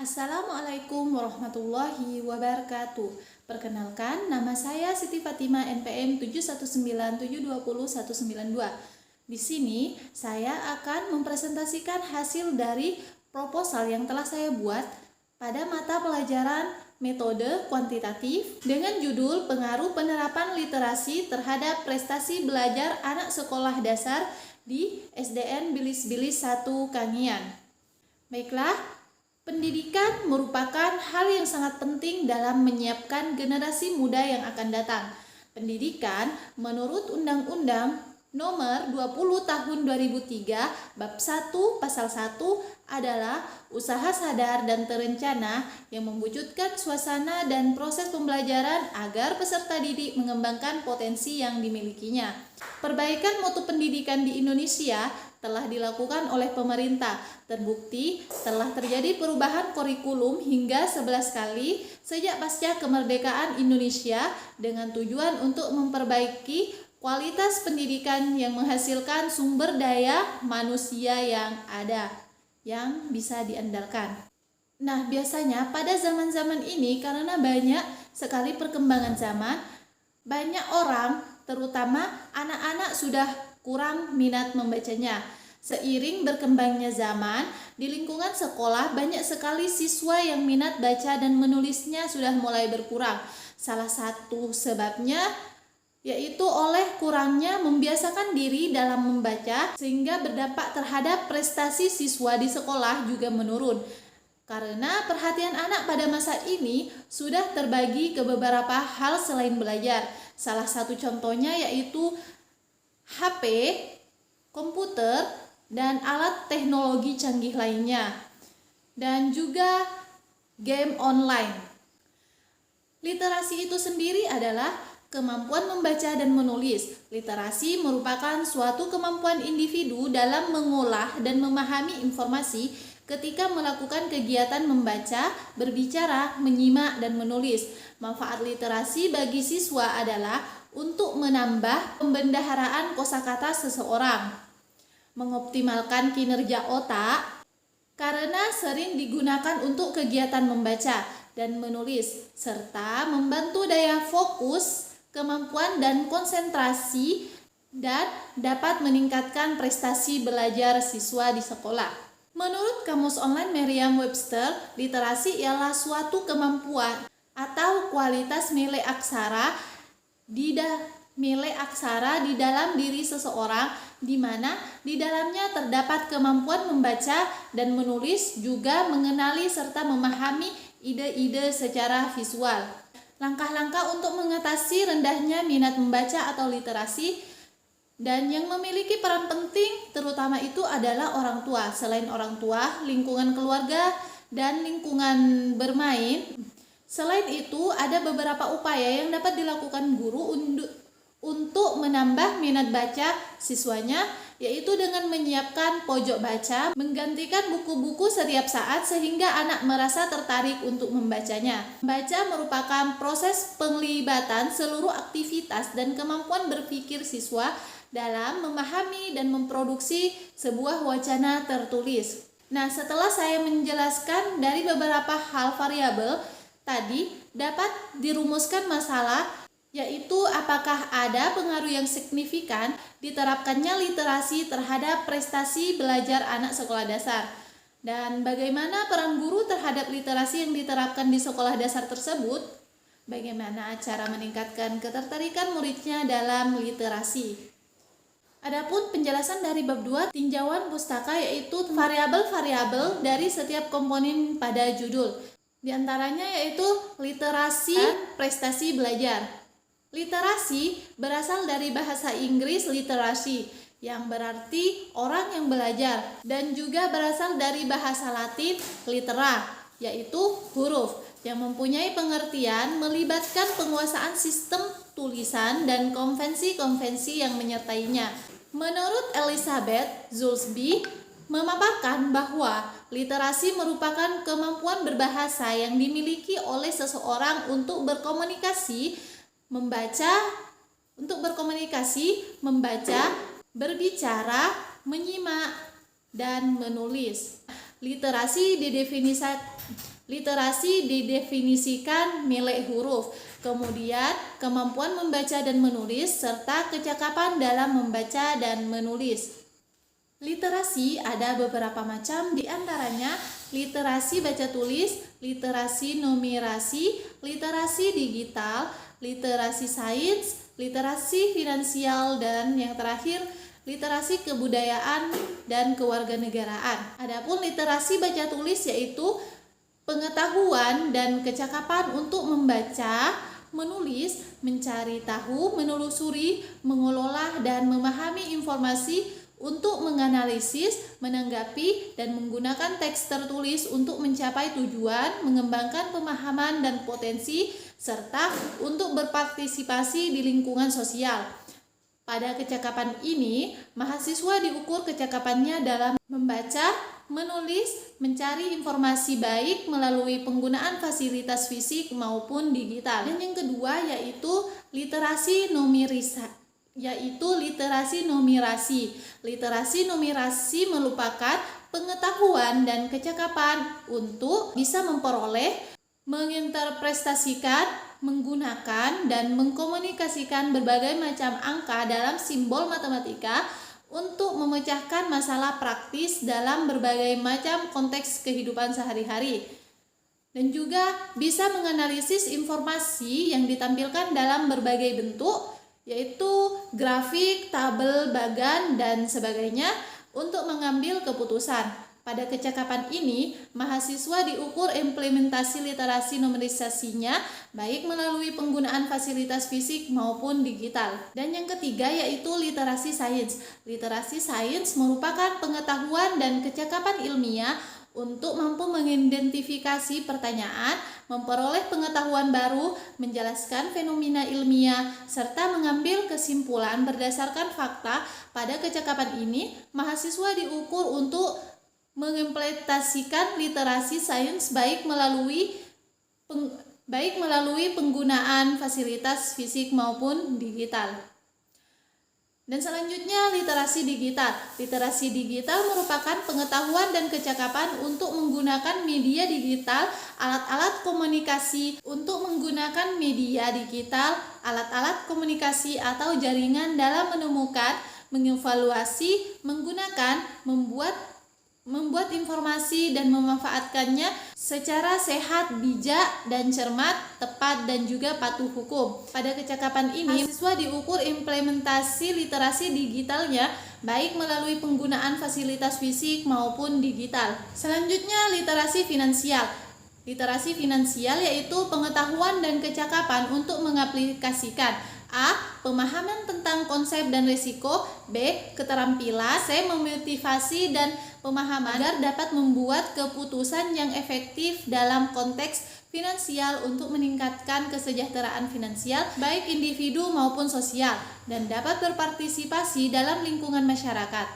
Assalamualaikum warahmatullahi wabarakatuh. Perkenalkan, nama saya Siti Fatima NPM 719720192. Di sini saya akan mempresentasikan hasil dari proposal yang telah saya buat pada mata pelajaran metode kuantitatif dengan judul Pengaruh Penerapan Literasi Terhadap Prestasi Belajar Anak Sekolah Dasar di SDN Bilis-Bilis 1 Kangian. Baiklah, pendidikan merupakan hal yang sangat penting dalam menyiapkan generasi muda yang akan datang. Pendidikan menurut Undang-Undang Nomor 20 Tahun 2003 Bab 1 Pasal 1 adalah usaha sadar dan terencana yang mewujudkan suasana dan proses pembelajaran agar peserta didik mengembangkan potensi yang dimilikinya. Perbaikan mutu pendidikan di Indonesia telah dilakukan oleh pemerintah. Terbukti telah terjadi perubahan kurikulum hingga 11 kali sejak pasca kemerdekaan Indonesia dengan tujuan untuk memperbaiki kualitas pendidikan yang menghasilkan sumber daya manusia yang ada, yang bisa diandalkan. Nah, biasanya pada zaman-zaman ini karena banyak sekali perkembangan zaman, banyak orang, terutama anak-anak sudah kurang minat membacanya. Seiring berkembangnya zaman, di lingkungan sekolah banyak sekali siswa yang minat baca dan menulisnya sudah mulai berkurang. Salah satu sebabnya yaitu oleh kurangnya membiasakan diri dalam membaca sehingga berdampak terhadap prestasi siswa di sekolah juga menurun. Karena perhatian anak pada masa ini sudah terbagi ke beberapa hal selain belajar. Salah satu contohnya yaitu HP, komputer, dan alat teknologi canggih lainnya, dan juga game online. Literasi itu sendiri adalah kemampuan membaca dan menulis. Literasi merupakan suatu kemampuan individu dalam mengolah dan memahami informasi ketika melakukan kegiatan membaca, berbicara, menyimak, dan menulis. Manfaat literasi bagi siswa adalah untuk menambah pembendaharaan kosakata seseorang, mengoptimalkan kinerja otak karena sering digunakan untuk kegiatan membaca dan menulis, serta membantu daya fokus, kemampuan dan konsentrasi, dan dapat meningkatkan prestasi belajar siswa di sekolah. Menurut Kamus Online Merriam-Webster, literasi ialah suatu kemampuan atau kualitas nilai aksara di dalam diri seseorang, di mana di dalamnya terdapat kemampuan membaca dan menulis, juga mengenali serta memahami ide-ide secara visual. Langkah-langkah untuk mengatasi rendahnya minat membaca atau literasi dan yang memiliki peran penting terutama itu adalah orang tua. Selain orang tua, lingkungan keluarga dan lingkungan bermain. Selain itu, ada beberapa upaya yang dapat dilakukan guru untuk menambah minat baca siswanya, yaitu dengan menyiapkan pojok baca, menggantikan buku-buku setiap saat sehingga anak merasa tertarik untuk membacanya. Membaca merupakan proses penglibatan seluruh aktivitas dan kemampuan berpikir siswa dalam memahami dan memproduksi sebuah wacana tertulis. Nah, setelah saya menjelaskan dari beberapa hal variabel tadi, dapat dirumuskan masalah yaitu apakah ada pengaruh yang signifikan diterapkannya literasi terhadap prestasi belajar anak sekolah dasar, dan bagaimana peran guru terhadap literasi yang diterapkan di sekolah dasar tersebut, bagaimana cara meningkatkan ketertarikan muridnya dalam literasi. Adapun penjelasan dari bab 2 tinjauan pustaka yaitu variabel-variabel dari setiap komponen pada judul. Di antaranya yaitu literasi dan prestasi belajar. Literasi berasal dari bahasa Inggris literasi yang berarti orang yang belajar, dan juga berasal dari bahasa Latin litera yaitu huruf yang mempunyai pengertian melibatkan penguasaan sistem tulisan dan konvensi-konvensi yang menyertainya. Menurut Elizabeth Zulsby memaparkan bahwa literasi merupakan kemampuan berbahasa yang dimiliki oleh seseorang untuk berkomunikasi, membaca, berbicara, menyimak, dan menulis. Literasi didefinisikan nilai huruf, kemudian kemampuan membaca dan menulis, serta kecakapan dalam membaca dan menulis. Literasi ada beberapa macam, diantaranya literasi baca tulis, literasi numerasi, literasi digital, literasi sains, literasi finansial, dan yang terakhir literasi kebudayaan dan kewarganegaraan. Adapun literasi baca tulis yaitu pengetahuan dan kecakapan untuk membaca, menulis, mencari tahu, menelusuri, mengelola, dan memahami informasi, untuk menganalisis, menanggapi, dan menggunakan teks tertulis untuk mencapai tujuan, mengembangkan pemahaman dan potensi, serta untuk berpartisipasi di lingkungan sosial. Pada kecakapan ini, mahasiswa diukur kecakapannya dalam membaca, menulis, mencari informasi baik melalui penggunaan fasilitas fisik maupun digital. Dan yang kedua yaitu literasi numerasi. Literasi numerasi merupakan pengetahuan dan kecakapan untuk bisa memperoleh, menginterpretasikan, menggunakan, dan mengkomunikasikan berbagai macam angka dalam simbol matematika untuk memecahkan masalah praktis dalam berbagai macam konteks kehidupan sehari-hari, dan juga bisa menganalisis informasi yang ditampilkan dalam berbagai bentuk, yaitu grafik, tabel, bagan, dan sebagainya untuk mengambil keputusan. Pada kecakapan ini, mahasiswa diukur implementasi literasi numerisasinya baik melalui penggunaan fasilitas fisik maupun digital. Dan yang ketiga yaitu literasi sains. Literasi sains merupakan pengetahuan dan kecakapan ilmiah untuk mampu mengidentifikasi pertanyaan, memperoleh pengetahuan baru, menjelaskan fenomena ilmiah, serta mengambil kesimpulan berdasarkan fakta. Pada kecakapan ini, mahasiswa diukur untuk mengimplementasikan literasi sains baik melalui penggunaan fasilitas fisik maupun digital. Dan selanjutnya literasi digital. Literasi digital merupakan pengetahuan dan kecakapan untuk menggunakan media digital, alat-alat komunikasi alat-alat komunikasi atau jaringan dalam menemukan, mengevaluasi, menggunakan, membuat informasi dan memanfaatkannya secara sehat, bijak, dan cermat, tepat, dan juga patuh hukum. Pada kecakapan ini, mahasiswa diukur implementasi literasi digitalnya baik melalui penggunaan fasilitas fisik maupun digital. Selanjutnya, literasi finansial. Literasi finansial yaitu pengetahuan dan kecakapan untuk mengaplikasikan A. Pemahaman tentang konsep dan risiko. B. Keterampilan. C. Memotivasi dan pemahaman agar dapat membuat keputusan yang efektif dalam konteks finansial untuk meningkatkan kesejahteraan finansial baik individu maupun sosial dan dapat berpartisipasi dalam lingkungan masyarakat.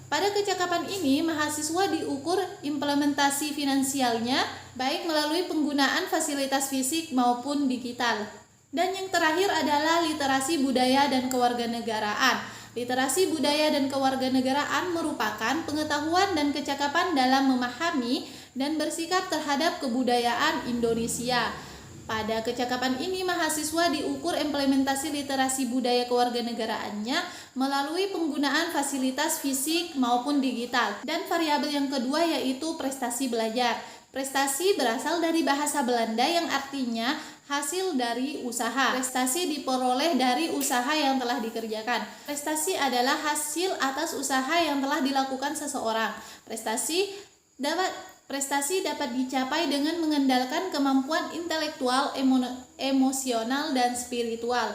Pada kecakapan ini, mahasiswa diukur implementasi finansialnya baik melalui penggunaan fasilitas fisik maupun digital. Dan yang terakhir adalah literasi budaya dan kewarganegaraan. Literasi budaya dan kewarganegaraan merupakan pengetahuan dan kecakapan dalam memahami dan bersikap terhadap kebudayaan Indonesia. Pada kecakapan ini, mahasiswa diukur implementasi literasi budaya kewarganegaraannya melalui penggunaan fasilitas fisik maupun digital. Dan variabel yang kedua yaitu prestasi belajar. Prestasi berasal dari bahasa Belanda yang artinya hasil dari usaha. Prestasi diperoleh dari usaha yang telah dikerjakan. Prestasi adalah hasil atas usaha yang telah dilakukan seseorang. Prestasi dapat dicapai dengan mengandalkan kemampuan intelektual, emosional, dan spiritual.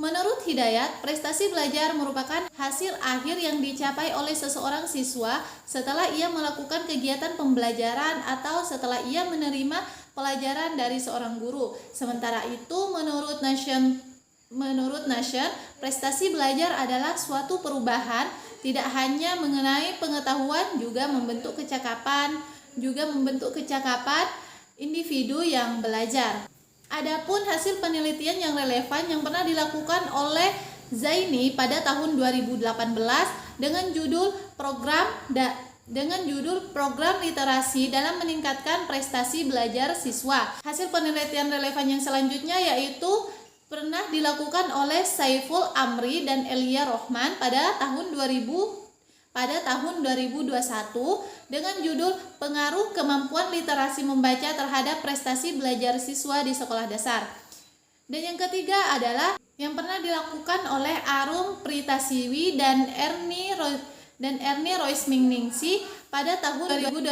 Menurut Hidayat, prestasi belajar merupakan hasil akhir yang dicapai oleh seseorang siswa setelah ia melakukan kegiatan pembelajaran atau setelah ia menerima pelajaran dari seorang guru. Sementara itu, menurut Nation, prestasi belajar adalah suatu perubahan tidak hanya mengenai pengetahuan, juga membentuk kecakapan individu yang belajar. Adapun hasil penelitian yang relevan yang pernah dilakukan oleh Zaini pada tahun 2018 dengan judul dengan judul Program Literasi dalam Meningkatkan Prestasi Belajar Siswa. Hasil penelitian relevan yang selanjutnya yaitu pernah dilakukan oleh Saiful Amri dan Elia Rohman pada tahun 2021 dengan judul Pengaruh Kemampuan Literasi Membaca Terhadap Prestasi Belajar Siswa di Sekolah Dasar. Dan yang ketiga adalah yang pernah dilakukan oleh Arum Pritasiwi dan Ernie Roismingningsi pada tahun 2021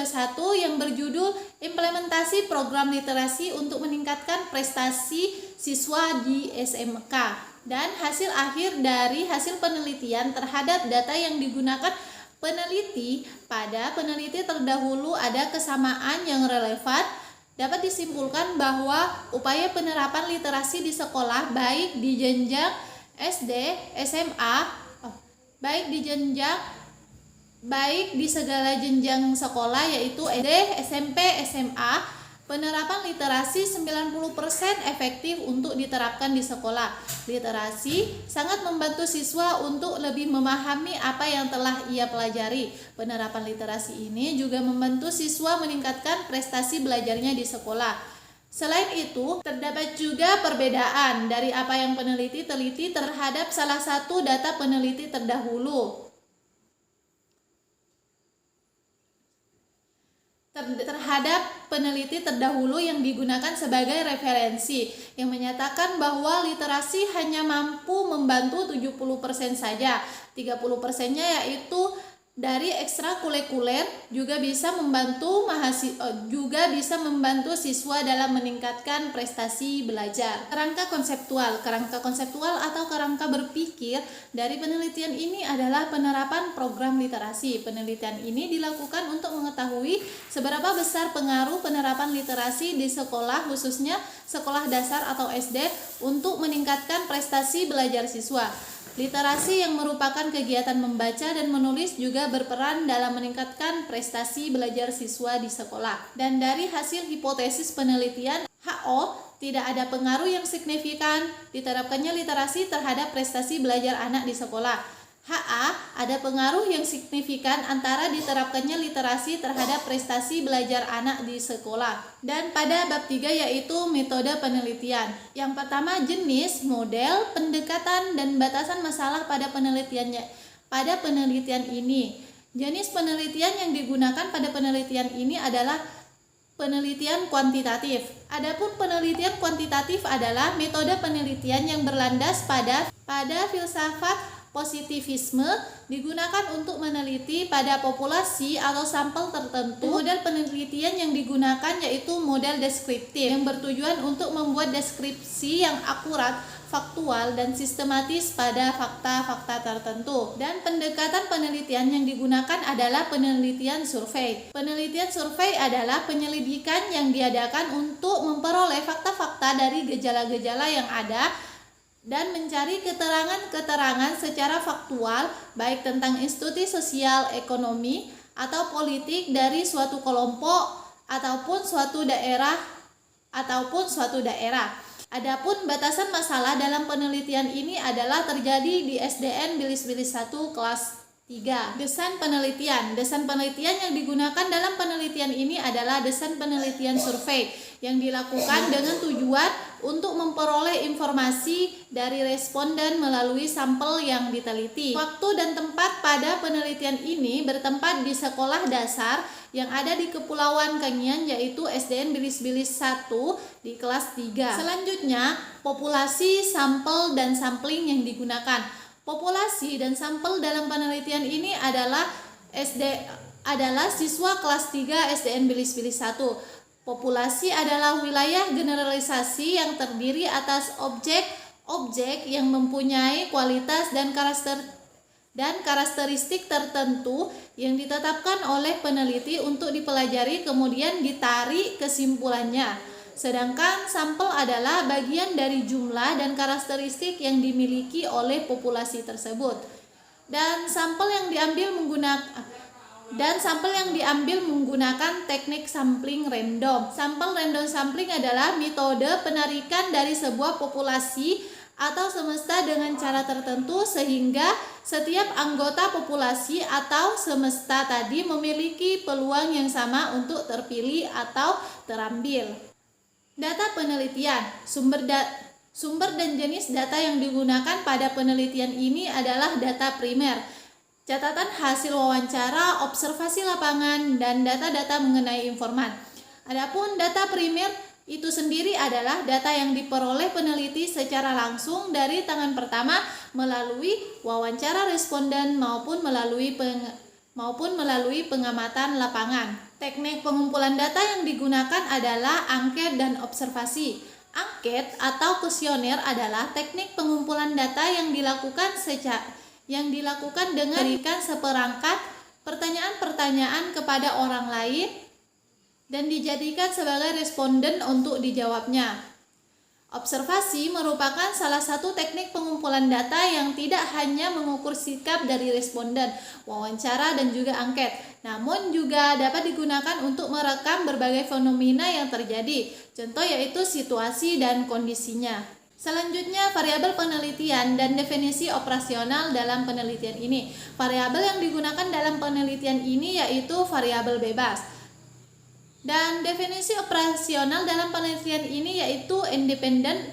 yang berjudul Implementasi Program Literasi untuk Meningkatkan Prestasi Siswa di SMK. Dan hasil akhir dari hasil penelitian terhadap data yang digunakan peneliti pada peneliti terdahulu ada kesamaan yang relevan. Dapat disimpulkan bahwa upaya penerapan literasi di sekolah baik di jenjang SD, SMA, baik di segala jenjang sekolah yaitu SD, SMP, SMA, penerapan literasi 90% efektif untuk diterapkan di sekolah. Literasi sangat membantu siswa untuk lebih memahami apa yang telah ia pelajari. Penerapan literasi ini juga membantu siswa meningkatkan prestasi belajarnya di sekolah. Selain itu, terdapat juga perbedaan dari apa yang peneliti teliti terhadap salah satu data peneliti terdahulu. Terhadap peneliti terdahulu yang digunakan sebagai referensi yang menyatakan bahwa literasi hanya mampu membantu 70% saja. 30%-nya yaitu dari ekstrakurikuler juga bisa membantu siswa dalam meningkatkan prestasi belajar. Kerangka konseptual atau kerangka berpikir dari penelitian ini adalah penerapan program literasi. Penelitian ini dilakukan untuk mengetahui seberapa besar pengaruh penerapan literasi di sekolah, khususnya sekolah dasar atau SD, untuk meningkatkan prestasi belajar siswa. Literasi yang merupakan kegiatan membaca dan menulis juga berperan dalam meningkatkan prestasi belajar siswa di sekolah. Dan dari hasil hipotesis penelitian HO, tidak ada pengaruh yang signifikan diterapkannya literasi terhadap prestasi belajar anak di sekolah. HA, ada pengaruh yang signifikan antara diterapkannya literasi terhadap prestasi belajar anak di sekolah. Dan pada bab 3 yaitu metode penelitian. Yang pertama, jenis, model, pendekatan, dan batasan masalah pada penelitian ini. Jenis penelitian yang digunakan pada penelitian ini adalah penelitian kuantitatif. Adapun penelitian kuantitatif adalah metode penelitian yang berlandas pada filsafat positivisme, digunakan untuk meneliti pada populasi atau sampel tertentu. Model penelitian yang digunakan yaitu model deskriptif yang bertujuan untuk membuat deskripsi yang akurat, faktual, dan sistematis pada fakta-fakta tertentu. Dan pendekatan penelitian yang digunakan adalah penelitian survei. Penelitian survei adalah penyelidikan yang diadakan untuk memperoleh fakta-fakta dari gejala-gejala yang ada dan mencari keterangan-keterangan secara faktual baik tentang institusi sosial, ekonomi, atau politik dari suatu kelompok ataupun suatu daerah. Adapun batasan masalah dalam penelitian ini adalah terjadi di SDN Bilis-Bilis 1 kelas 3. Desain penelitian yang digunakan dalam penelitian ini adalah desain penelitian survei yang dilakukan dengan tujuan untuk memperoleh informasi dari responden melalui sampel yang diteliti. Waktu dan tempat pada penelitian ini bertempat di sekolah dasar yang ada di Kepulauan Kangean yaitu SDN Bilis-Bilis 1 di kelas 3. Selanjutnya, populasi, sampel, dan sampling yang digunakan. Populasi dan sampel dalam penelitian ini adalah siswa kelas 3 SDN Bilis-Bilis 1. Populasi adalah wilayah generalisasi yang terdiri atas objek yang mempunyai kualitas dan karakteristik tertentu yang ditetapkan oleh peneliti untuk dipelajari kemudian ditarik kesimpulannya. Sedangkan sampel adalah bagian dari jumlah dan karakteristik yang dimiliki oleh populasi tersebut. Dan sampel yang diambil menggunakan teknik sampling random. Sampel random sampling adalah metode penarikan dari sebuah populasi atau semesta dengan cara tertentu sehingga Setiap anggota populasi atau semesta tadi memiliki peluang yang sama untuk terpilih atau terambil. Data penelitian, sumber dan jenis data yang digunakan pada penelitian ini adalah data primer, catatan hasil wawancara, observasi lapangan, dan data-data mengenai informan. Adapun data primer itu sendiri adalah data yang diperoleh peneliti secara langsung dari tangan pertama melalui wawancara responden maupun melalui pengamatan lapangan. Teknik pengumpulan data yang digunakan adalah angket dan observasi. Angket atau kuesioner adalah teknik pengumpulan data yang dilakukan dengan memberikan seperangkat pertanyaan-pertanyaan kepada orang lain dan dijadikan sebagai responden untuk dijawabnya. Observasi merupakan salah satu teknik pengumpulan data yang tidak hanya mengukur sikap dari responden, wawancara, dan juga angket, namun juga dapat digunakan untuk merekam berbagai fenomena yang terjadi, contoh yaitu situasi dan kondisinya. Selanjutnya, variabel penelitian dan definisi operasional dalam penelitian ini. Variabel yang digunakan dalam penelitian ini yaitu variabel bebas. Dan definisi operasional dalam penelitian ini yaitu independen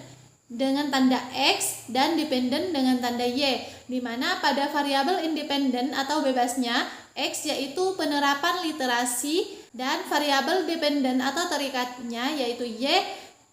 dengan tanda X dan dependen dengan tanda Y, di mana pada variabel independen atau bebasnya X yaitu penerapan literasi dan variabel dependen atau terikatnya yaitu Y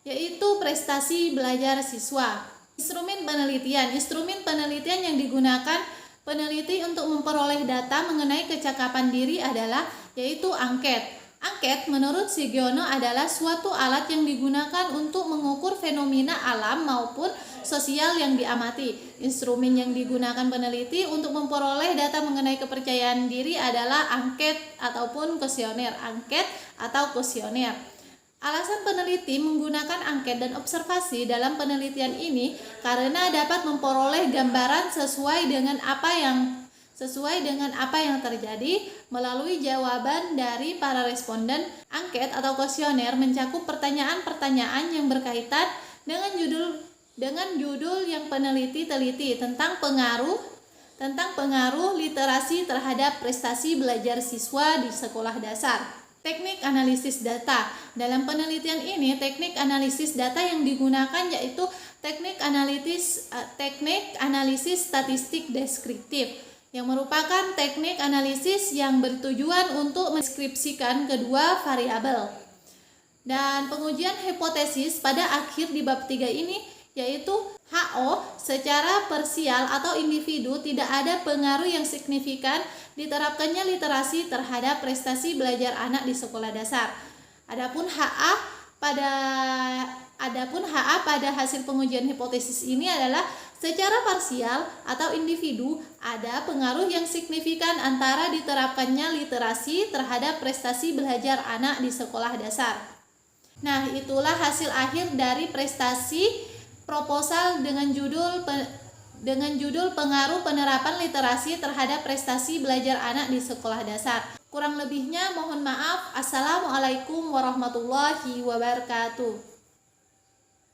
yaitu prestasi belajar siswa. Instrumen penelitian yang digunakan peneliti untuk memperoleh data mengenai kecakapan diri adalah yaitu angket. Angket menurut Sugiono adalah suatu alat yang digunakan untuk mengukur fenomena alam maupun sosial yang diamati. Instrumen yang digunakan peneliti untuk memperoleh data mengenai kepercayaan diri adalah angket ataupun kuesioner. Angket atau kuesioner. Alasan peneliti menggunakan angket dan observasi dalam penelitian ini karena dapat memperoleh gambaran sesuai dengan apa yang terjadi melalui jawaban dari para responden. Angket atau kuesioner mencakup pertanyaan-pertanyaan yang berkaitan dengan judul yang peneliti teliti tentang pengaruh literasi terhadap prestasi belajar siswa di sekolah dasar. Teknik analisis data. Dalam penelitian ini, teknik analisis data yang digunakan yaitu teknik analisis statistik deskriptif, yang merupakan teknik analisis yang bertujuan untuk mendeskripsikan kedua variabel. Dan pengujian hipotesis pada akhir di bab 3 ini yaitu HO secara parsial atau individu tidak ada pengaruh yang signifikan diterapkannya literasi terhadap prestasi belajar anak di sekolah dasar. Adapun HA pada hasil pengujian hipotesis ini adalah secara parsial atau individu ada pengaruh yang signifikan antara diterapkannya literasi terhadap prestasi belajar anak di sekolah dasar. Nah, itulah hasil akhir dari prestasi proposal dengan judul pengaruh penerapan literasi terhadap prestasi belajar anak di sekolah dasar. Kurang lebihnya mohon maaf. Assalamualaikum warahmatullahi wabarakatuh.